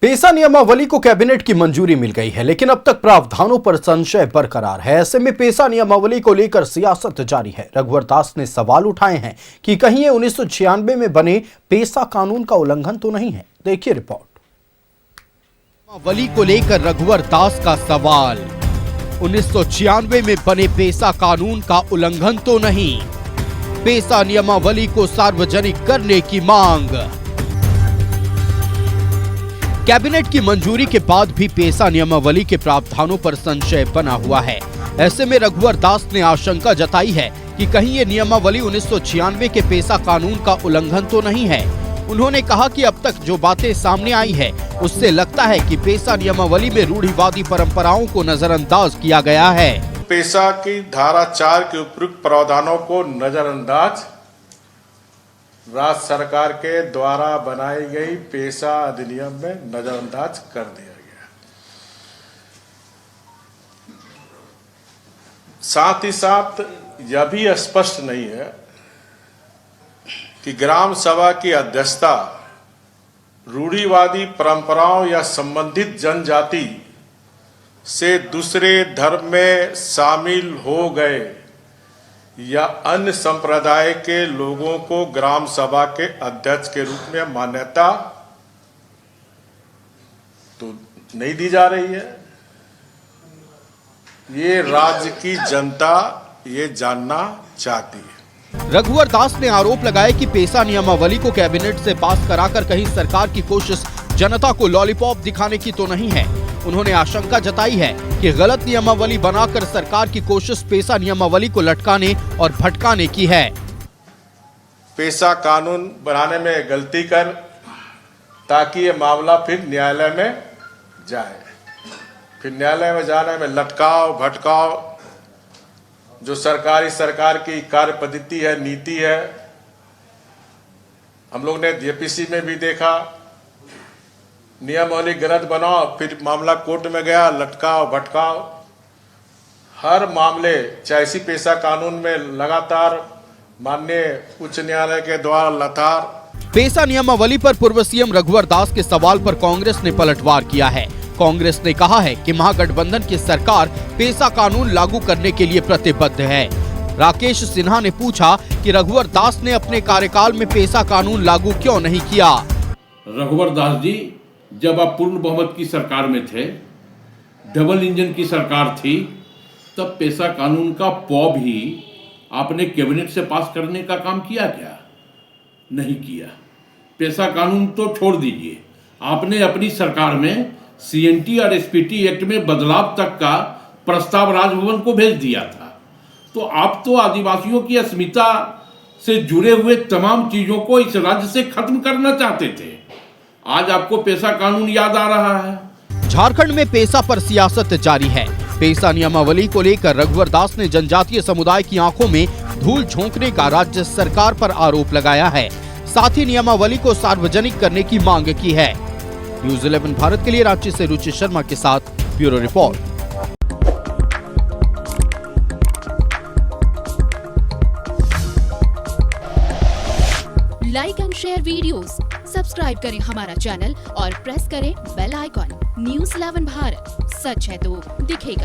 पेसा नियमावली को कैबिनेट की मंजूरी मिल गई है, लेकिन अब तक प्रावधानों पर संशय बरकरार है। ऐसे में पेसा नियमावली को लेकर सियासत जारी है। रघुवर दास ने सवाल उठाए हैं कि कहीं ये 1996 में बने पेसा कानून का उल्लंघन तो नहीं है। देखिए रिपोर्ट। नियमावली को लेकर रघुवर दास का सवाल, 1996 में बने पेसा कानून का उल्लंघन तो नहीं, पेसा नियमावली को सार्वजनिक करने की मांग। कैबिनेट की मंजूरी के बाद भी पेसा नियमावली के प्रावधानों पर संशय बना हुआ है। ऐसे में रघुवर दास ने आशंका जताई है कि कहीं ये नियमावली 1996 के पेसा कानून का उल्लंघन तो नहीं है। उन्होंने कहा कि अब तक जो बातें सामने आई है उससे लगता है कि पेसा नियमावली में रूढ़िवादी परंपराओं को नजरअंदाज किया गया है। पेसा की धारा 4 के उपयुक्त प्रावधानों को नजरअंदाज राज्य सरकार के द्वारा बनाई गई पेसा अधिनियम में नजरअंदाज कर दिया गया। साथ ही साथ यह भी स्पष्ट नहीं है कि ग्राम सभा की अध्यक्षता रूढ़िवादी परंपराओं या संबंधित जनजाति से दूसरे धर्म में शामिल हो गए या अन्य संप्रदाय के लोगों को ग्राम सभा के अध्यक्ष के रूप में मान्यता तो नहीं दी जा रही है। ये राज्य की जनता ये जानना चाहती है। रघुवर दास ने आरोप लगाया कि पेसा नियमावली को कैबिनेट से पास कराकर कहीं सरकार की कोशिश जनता को लॉलीपॉप दिखाने की तो नहीं है। उन्होंने आशंका जताई है कि गलत नियमावली बनाकर सरकार की कोशिश पेसा नियमावली को लटकाने और भटकाने की है। पेसा कानून बनाने में गलती कर ताकि ये मामला फिर न्यायालय में जाए, फिर न्यायालय में जाने में लटकाव भटकाव जो सरकार की कार्य पद्धति है, नीति है। हम लोग ने जेपीसी में भी देखा, नियमावली गलत बनाओ फिर मामला कोर्ट में गया, लटकाव भटकाव। हर मामले चाहे इसी पेसा कानून में लगातार माननीय उच्च न्यायालय के द्वारा लगातार। पेसा नियमावली पर पूर्व सीएम रघुवर दास के सवाल पर कांग्रेस ने पलटवार किया है। कांग्रेस ने कहा है कि महागठबंधन की सरकार पेसा कानून लागू करने के लिए प्रतिबद्ध है। राकेश सिन्हा ने पूछा कि रघुवर दास ने अपने कार्यकाल में पेसा कानून लागू क्यों नहीं किया। रघुवर दास जी, जब आप पूर्ण बहुमत की सरकार में थे, डबल इंजन की सरकार थी, तब पेसा कानून का पौ भी आपने कैबिनेट से पास करने का काम किया क्या? नहीं किया। पेसा कानून तो छोड़ दीजिए, आपने अपनी सरकार में सीएनटी और एसपीटी एक्ट में बदलाव तक का प्रस्ताव राजभवन को भेज दिया था। तो आप तो आदिवासियों की अस्मिता से जुड़े हुए तमाम चीजों को इस राज्य से खत्म करना चाहते थे। आज आपको पेसा कानून याद आ रहा है। झारखंड में पेसा पर सियासत जारी है। पेसा नियमावली को लेकर रघुवर दास ने जनजातीय समुदाय की आंखों में धूल झोंकने का राज्य सरकार पर आरोप लगाया है। साथ ही नियमावली को सार्वजनिक करने की मांग की है। न्यूज़ 11 भारत के लिए रांची से रुचि शर्मा के साथ bureau report. Like and share videos, subscribe करें हमारा चैनल और प्रेस करें बेल आइकॉन। न्यूज़ 11 भारत, सच है तो दिखेगा।